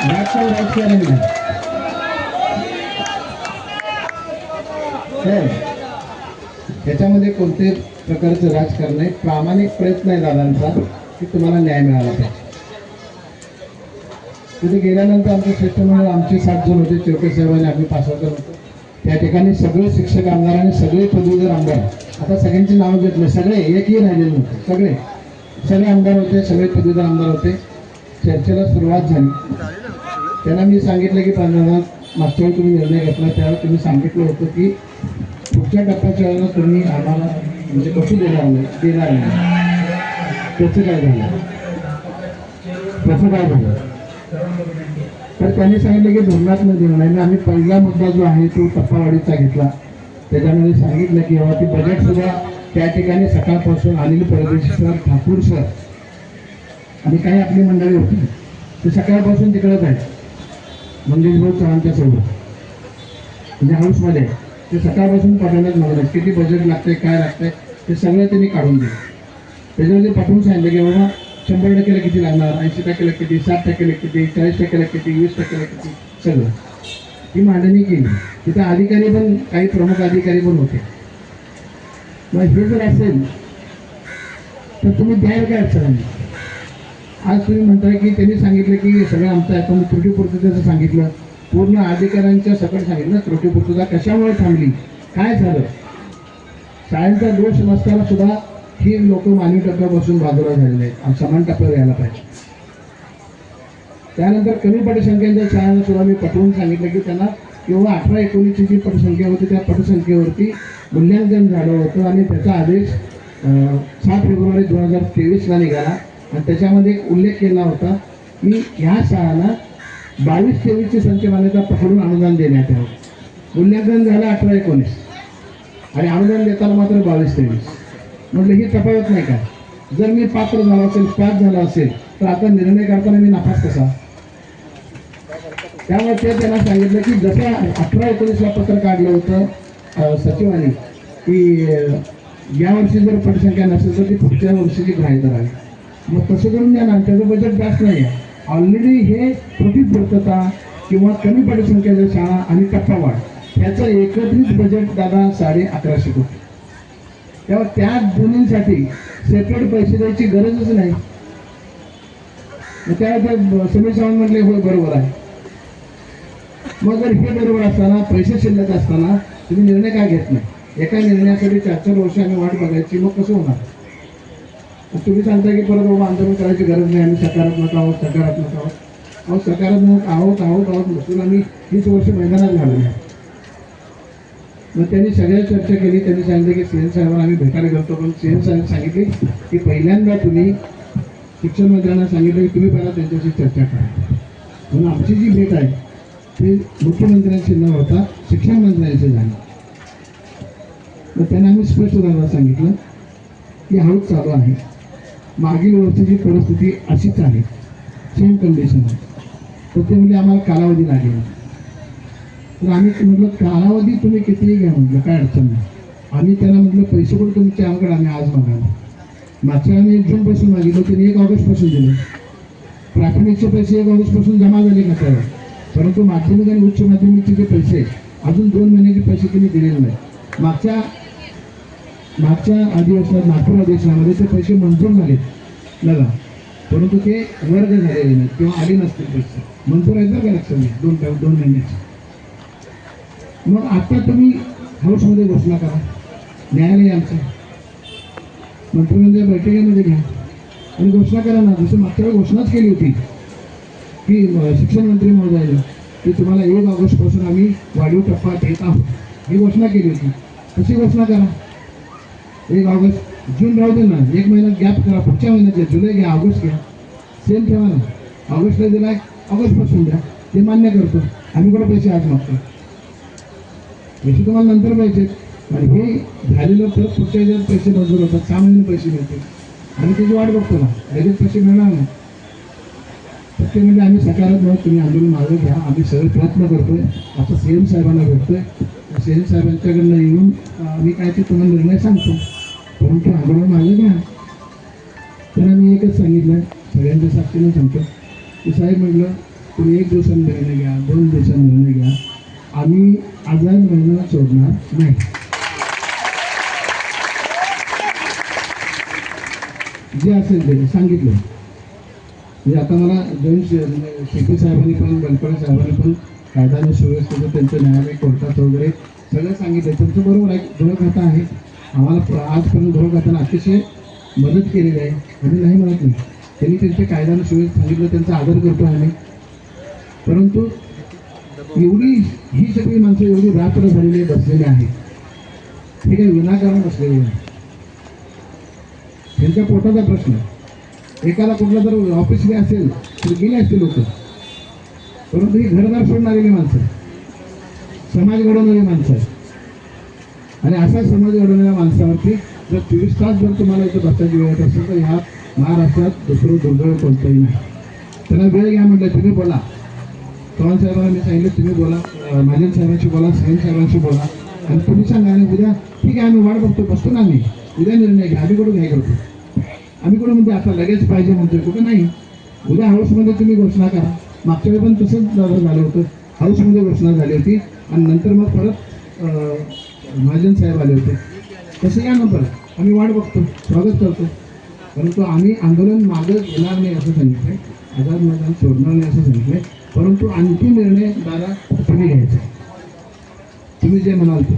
राजकारण नाही त्याच्यामध्ये कोणत्याही प्रकारचं राजकारण नाही. प्रामाणिक प्रयत्न आहे दादांचा की तुम्हाला न्याय मिळाला पाहिजे. तिथे गेल्यानंतर आमचं श्रेष्ठ मंडळ आमचे 7 जण होते. चौके साहेबांनी आम्ही 5 जण होतो. त्या ठिकाणी सगळे शिक्षक आमदार आणि सगळे पदवीधर आमदार, आता सगळ्यांची नावं घेतले, सगळे एकही राहिलेले नव्हते. सगळे आमदार होते, सगळे पदवीधर आमदार होते. चर्चेला सुरुवात झाली. त्यांना मी सांगितलं की पंतप्रधान, मागच्या वेळी तुम्ही निर्णय घेतला त्यावेळी तुम्ही सांगितलं होतं की पुढच्या टप्प्याच्या वेळेला तुम्ही आम्हाला म्हणजे कसं देणार नाही. त्याचं काय झालं? तर त्यांनी सांगितलं की धोरणात न देणार नाही. आम्ही पहिला मुद्दा जो आहे तो टप्पावाढीचा घेतला. त्याच्यामध्ये सांगितलं की बाबा ती बजेट सुद्धा त्या ठिकाणी सकाळपासून अनिल परदेशी सर, ठाकूर सर आणि काही आपली मंडळी होती ते सकाळपासून तिकडेच आहेत. मंगेशभाऊ चव्हाणच्या सोबत म्हणजे हाऊसमध्ये ते सकाळपासून पाठवण्यात म्हणत किती बजेट लागतंय, काय लागतंय ते सगळं त्यांनी काढून दिलं. त्याच्यामध्ये पाठवून सांगितलं की बाबा 100%ला किती लागणार, 80%ला किती, 60%ला किती, 40%ला किती, 20%ला किती, सगळं ही मांडणी केली. तिथं अधिकारी पण, काही प्रमुख अधिकारी पण होते. मग हे जर असेल तर तुम्ही द्यायला काय अडचण नाही. आज तुम्ही म्हणताय की त्यांनी सांगितलं की सगळं आमचं अकाउंट त्रुटीपूर्ततेचं सांगितलं, पूर्ण अधिकाऱ्यांच्या सकट सांगितलं त्रुटीपूर्तता कशामुळे थांबली, काय झालं. शाळांचा दोष नसताना सुद्धा ही लोक मानवी टप्प्यापासून बाजूला झालेले आहेत. समान टप्प्यावर यायला पाहिजे. त्यानंतर कमी पटसंख्येच्या शाळांना सुद्धा मी पटवून सांगितलं की त्यांना किंवा 18-19ची जी पटसंख्या होती त्या पटसंख्येवरती मूल्यांकन झालं होतं आणि त्याचा आदेश 7 फेब्रुवारी 2023ला निघाला. आणि त्याच्यामध्ये एक उल्लेख केला होता की ह्या शाळांना 22-23ची संच मान्यता पकडून अनुदान देण्यात यावं. मूल्यांकन झालं 18-19 आणि अनुदान देताना मात्र 22-23. म्हटलं ही तफावत नाही का? जर मी पात्र झाला असेल, पास झाला असेल तर आता निर्णय करताना मी नापास कसा? त्यामुळे ते त्यांना सांगितलं की जसं 18-19ला पत्र काढलं होतं सचिवांनी की या वर्षी जर पटसंख्या नसेल तर ती पुढच्या वर्षीची ग्राह्य करावी. मग तसं करून द्या ना. त्याचं बजेट जास्त नाही आहे. ऑलरेडी हे त्रुटीपूर्तता किंवा कमी पटसंख्येच्या शाळा आणि टप्पावाढ ह्याचं एकत्रित बजेट दादा 1150 कोटी. तेव्हा त्या दोन्हींसाठी सेपरेट पैसे द्यायची गरजच नाही. त्यावेळेस समीर सावंत म्हटले होय बरोबर आहे. मग जर हे बरोबर असताना, पैसे शिल्लक असताना तुम्ही निर्णय काय घेत नाही? एका निर्णयासाठी 4-4 वर्ष आम्ही वाट बघायची, मग कसं होणार? तुम्ही सांगता की परत बाबा आंदोलन करायची गरज नाही, आम्ही सकारात्मक आहोत. सकारात्मक आहोत नसून आम्ही 30 वर्ष मैदानात घालवले. मग त्यांनी सगळ्या चर्चा केली. त्यांनी सांगितलं की सीएम साहेबांना आम्ही भेटायला करतो. पण सीएम साहेब सांगितले की पहिल्यांदा तुम्ही शिक्षण मंत्र्यांना सांगितलं की तुम्ही पहिला त्यांच्याशी चर्चा करा. म्हणून आमची जी भेट आहे ती मुख्यमंत्र्यांशी न होता शिक्षण मंत्र्यांशी झाली. मग त्यांना आम्ही स्पष्ट दादा सांगितलं की हळूच चालू आहे. मागील वर्षीची परिस्थिती अशीच आहे, सेम कंडिशन आहे. तर ते म्हणजे आम्हाला कालावधी लागेल. तर आम्ही म्हटलं कालावधी तुम्ही कितीही घ्या, म्हटलं काय अडचण नाही. आम्ही त्यांना म्हटलं पैसे पण तुमच्या आमकडे आम्ही आज मागायला. मागच्या आम्ही 1 जूनपासून मागितलं, त्यांनी 1 ऑगस्टपासून दिले. प्राथमिकचे पैसे 1 ऑगस्टपासून जमा झाले का त्यावर, परंतु माध्यमिक आणि उच्च माध्यमिकचे जे पैसे अजून 2 महिन्याचे पैसे त्यांनी दिलेले नाही. मागच्या अधिवेशनात, नागपूर अधिवेशनामध्ये ते पैसे मंजूर झाले बघा, परंतु ते वर्ग झालेले नाहीत किंवा आले नसतील. पैसे मंजूर आहेत का लक्षात घ्या 2 महिन्याचे. मग आता तुम्ही हाऊसमध्ये घोषणा करा, न्यायालय आमचं मंत्रिमंडळ बैठकीमध्ये घ्या आणि घोषणा करा ना. जसं मागच्या वेळी घोषणाच केली होती की शिक्षण मंत्री महोदयाने की तुम्हाला 1 ऑगस्टपासून आम्ही वाढीव टप्पा देत आहोत, ही घोषणा केली होती. तशी घोषणा करा. 1 ऑगस्ट, जून राहू दे ना, 1 महिना गॅप करा. पुढच्या महिन्यात घ्या, जुलै घ्या, ऑगस्ट घ्या, सेम ठेवा ना. ऑगस्टला दिलाय, ऑगस्टपासून द्या. ते मान्य करतो. आम्ही कुठे पैसे आज मागतो, पैसे तुम्हाला नंतर पाहिजे. आणि हे झालेलं परत पुढच्या ह्याच्यात पैसे मंजूर होतात, 6 महिने पैसे मिळतील. आम्ही त्याची वाट बघतो ना, लगेच पैसे मिळणार नाही. तर ते म्हणजे आम्ही सकारात्मक, तुम्ही आंदोलन मागे घ्या, आम्ही सगळे प्रयत्न करतोय. आता सीएम साहेबांना भेटतोय, सीएम साहेबांच्याकडनं येऊन आम्ही काय ते तुम्हाला निर्णय सांगतो, परंतु आंदोलन मागे घ्या. त्यांना मी एकच सांगितलं, सगळ्यांच्या साक्षीने सांगतो की साहेब म्हटलं तुम्ही 1 दिवसांनी निर्णय घ्या, 2 दिवसांनी निर्णय घ्या, आम्ही आझाद मैदान सोडणार नाही. जे असेल ते सांगितलं. म्हणजे आता मला जॉईंट CP साहेबांनी पण बनकळे साहेबांनी पण कायदा आणि सुव्यवस्थेचं त्यांचं न्यायालय कोर्टाचं वगैरे सगळं सांगितलं. त्यांचं बरोबर आहे, गृहखातं आहे. आम्हाला आजपर्यंत गृहखात्यानं अतिशय मदत केलेली आहे. आम्ही नाही म्हणत नाही. त्यांनी त्यांचे कायदा आणि सुव्यवस्था सांगितलं, त्यांचा आदर करतो आम्ही. परंतु एवढी ही सगळी माणसं एवढी रात्र झालेली बसलेली आहेत, हे काही विनाकारण बसलेले नाही. त्यांच्या पोटाचा प्रश्न. एखादा कुठला जर ऑफिसला असेल तर गेले असते लोक, परंतु ही घरदार सोडून आलेली माणसं, समाज घडवणारी माणसं आहे. आणि असा समाज घडवणाऱ्या माणसावरती जर 24 तास जर तुम्हाला इथं बसायची वेळ येत असेल तर ह्या महाराष्ट्रात दुसरं दुर्दैव कोणतंही नाही. त्यांना वेळ घ्या म्हटलं, तुम्ही बोला. चव्हाण साहेबांना मी सांगितलं तुम्ही बोला, महाजन साहेबांशी बोला, सीएम साहेबांशी बोला आणि तुम्ही सांगा. आणि उद्या ठीक आहे आम्ही वाट बघतो, बसतो ना आम्ही, उद्या निर्णय घ्या. आम्ही कुठं काय करतो? आम्ही कुठं म्हणजे आता लगेच पाहिजे म्हणतोय, कुठं नाही. उद्या हाऊसमध्ये तुम्ही घोषणा करा. मागच्या वेळी पण तसंच झालं होतं, हाऊसमध्ये घोषणा झाली होती आणि नंतर मग परत महाजन साहेब आले होते. तसं या नंतर आम्ही वाट बघतो, स्वागत करतो. परंतु आम्ही आंदोलन मागं घेणार नाही असं सांगितलंय, आझाद मैदान सोडणार नाही असं सांगितलंय. परंतु अंतिम निर्णय दादा तुम्ही घ्यायचा, तुम्ही जे म्हणाल ते.